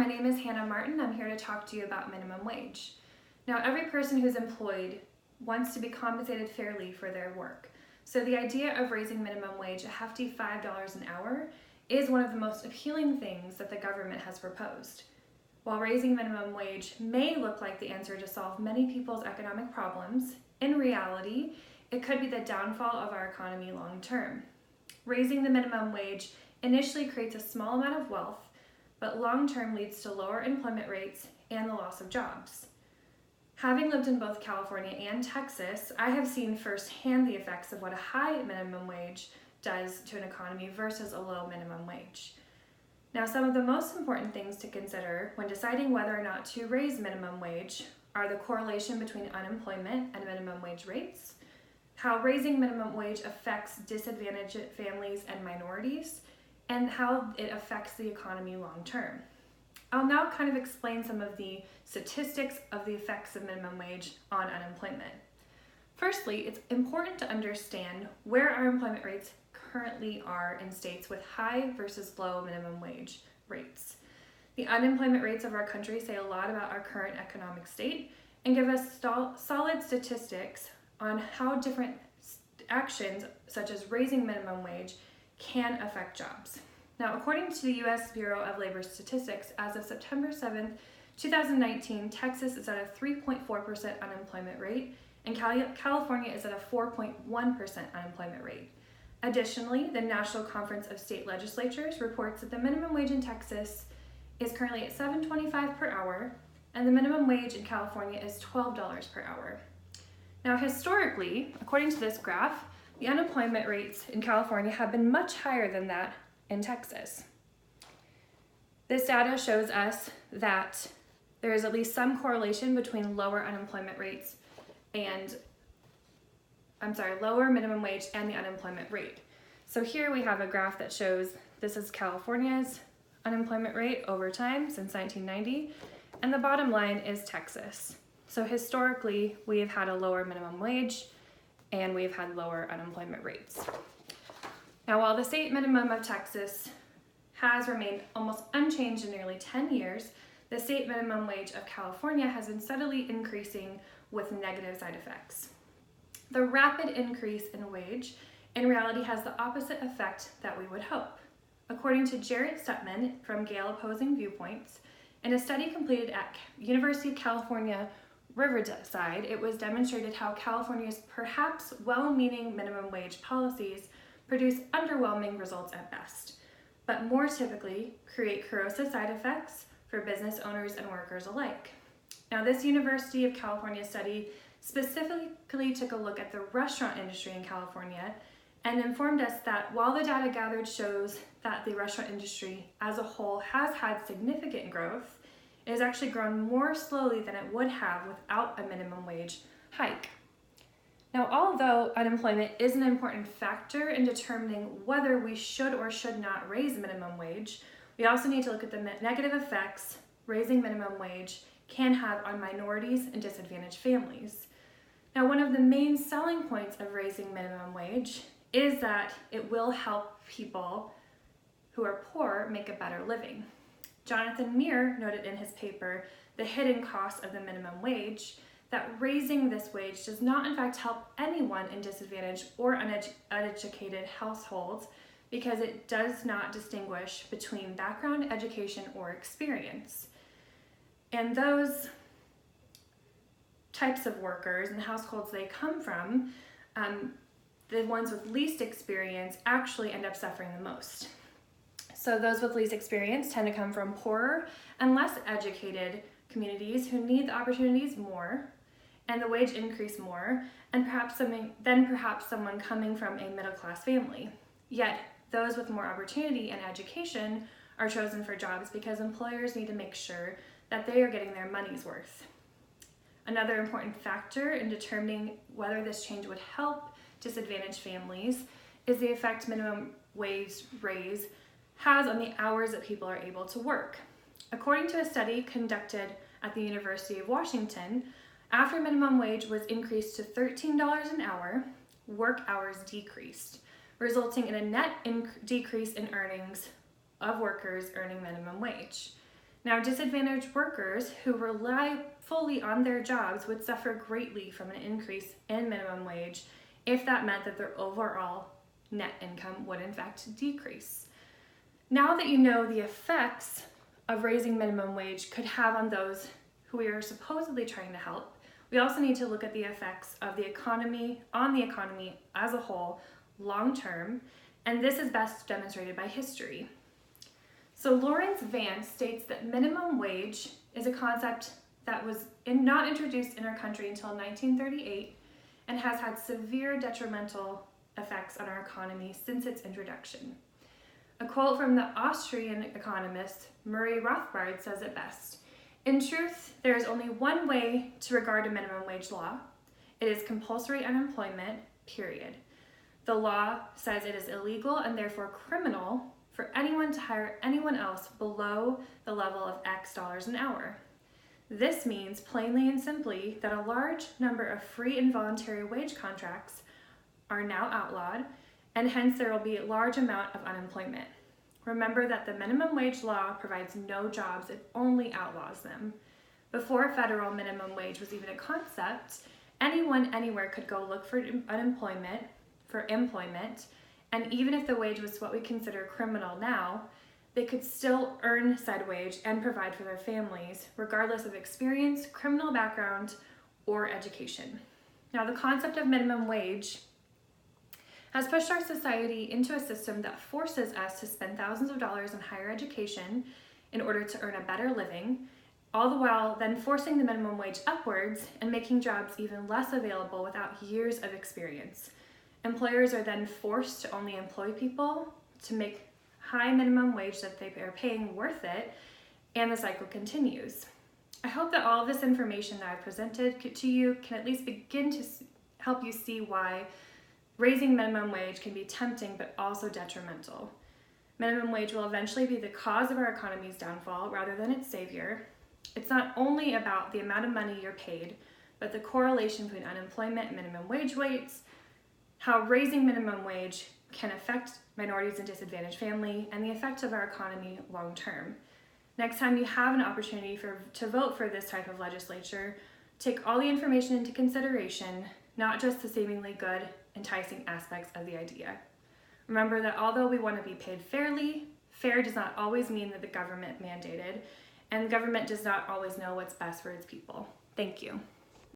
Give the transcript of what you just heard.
My name is Hannah Martin. I'm here to talk to you about minimum wage. Now, every person who's employed wants to be compensated fairly for their work. So the idea of raising minimum wage a hefty $5 an hour is one of the most appealing things that the government has proposed. While raising minimum wage may look like the answer to solve many people's economic problems, in reality, it could be the downfall of our economy long term. Raising the minimum wage initially creates a small amount of wealth, but long term leads to lower employment rates and the loss of jobs. Having lived in both California and Texas, I have seen firsthand the effects of what a high minimum wage does to an economy versus a low minimum wage. Now, some of the most important things to consider when deciding whether or not to raise minimum wage are the correlation between unemployment and minimum wage rates, how raising minimum wage affects disadvantaged families and minorities, and how it affects the economy long term. I'll now kind of explain some of the statistics of the effects of minimum wage on unemployment. Firstly, it's important to understand where our employment rates currently are in states with high versus low minimum wage rates. The unemployment rates of our country say a lot about our current economic state and give us solid statistics on how different actions, such as raising minimum wage, can affect jobs. Now, according to the U.S. Bureau of Labor Statistics, as of September 7th, 2019, Texas is at a 3.4% unemployment rate, and California is at a 4.1% unemployment rate. Additionally, the National Conference of State Legislatures reports that the minimum wage in Texas is currently at $7.25 per hour, and the minimum wage in California is $12 per hour. Now, historically, according to this graph, the unemployment rates in California have been much higher than that in Texas. This data shows us that there is at least some correlation between lower unemployment rates and lower minimum wage and the unemployment rate. So here we have a graph that shows this is California's unemployment rate over time since 1990, and the bottom line is Texas. So historically, we have had a lower minimum wage and we've had lower unemployment rates. Now, while the state minimum of Texas has remained almost unchanged in nearly 10 years, the state minimum wage of California has been steadily increasing with negative side effects. The rapid increase in wage in reality has the opposite effect that we would hope. According to Jarrett Stutman from Gale Opposing Viewpoints, in a study completed at University of California, Riverside, it was demonstrated how California's perhaps well-meaning minimum wage policies produce underwhelming results at best, but more typically create corrosive side effects for business owners and workers alike. Now, this University of California study specifically took a look at the restaurant industry in California and informed us that while the data gathered shows that the restaurant industry as a whole has had significant growth, it has actually grown more slowly than it would have without a minimum wage hike. Now, although unemployment is an important factor in determining whether we should or should not raise minimum wage, we also need to look at the negative effects raising minimum wage can have on minorities and disadvantaged families. Now, one of the main selling points of raising minimum wage is that it will help people who are poor make a better living. Jonathan Meir noted in his paper, The Hidden Cost of the Minimum Wage, that raising this wage does not in fact help anyone in disadvantaged or uneducated households because it does not distinguish between background, education, or experience. And those types of workers and households they come from, the ones with least experience actually end up suffering the most. So those with least experience tend to come from poorer and less educated communities who need the opportunities more and the wage increase more, and perhaps someone coming from a middle-class family. Yet those with more opportunity and education are chosen for jobs because employers need to make sure that they are getting their money's worth. Another important factor in determining whether this change would help disadvantaged families is the effect minimum wage raise has on the hours that people are able to work. According to a study conducted at the University of Washington, after minimum wage was increased to $13 an hour, work hours decreased, resulting in a net decrease in earnings of workers earning minimum wage. Now, disadvantaged workers who rely fully on their jobs would suffer greatly from an increase in minimum wage if that meant that their overall net income would in fact decrease. Now that you know the effects of raising minimum wage could have on those who we are supposedly trying to help, we also need to look at the effects of the economy on the economy as a whole long term, and this is best demonstrated by history. So Lawrence Vance states that minimum wage is a concept that was not introduced in our country until 1938 and has had severe detrimental effects on our economy since its introduction. A quote from the Austrian economist Murray Rothbard says it best: "In truth, there is only one way to regard a minimum wage law. It is compulsory unemployment, period. The law says it is illegal and therefore criminal for anyone to hire anyone else below the level of X dollars an hour. This means plainly and simply that a large number of free and voluntary wage contracts are now outlawed, and hence there will be a large amount of unemployment. Remember that the minimum wage law provides no jobs, it only outlaws them. Before federal minimum wage was even a concept, anyone anywhere could go look for employment, and even if the wage was what we consider criminal now, they could still earn said wage and provide for their families, regardless of experience, criminal background, or education. Now, the concept of minimum wage has pushed our society into a system that forces us to spend thousands of dollars on higher education in order to earn a better living, all the while then forcing the minimum wage upwards and making jobs even less available without years of experience. Employers are then forced to only employ people to make high minimum wage that they are paying worth it, and the cycle continues. I hope that all of this information that I've presented to you can at least begin to help you see why raising minimum wage can be tempting but also detrimental. Minimum wage will eventually be the cause of our economy's downfall rather than its savior. It's not only about the amount of money you're paid, but the correlation between unemployment and minimum wage rates, how raising minimum wage can affect minorities and disadvantaged families, and the effect of our economy long term. Next time you have an opportunity to vote for this type of legislature, take all the information into consideration, not just the seemingly good, enticing aspects of the idea. Remember that although we want to be paid fairly, fair does not always mean that the government mandated, and the government does not always know what's best for its people. Thank you.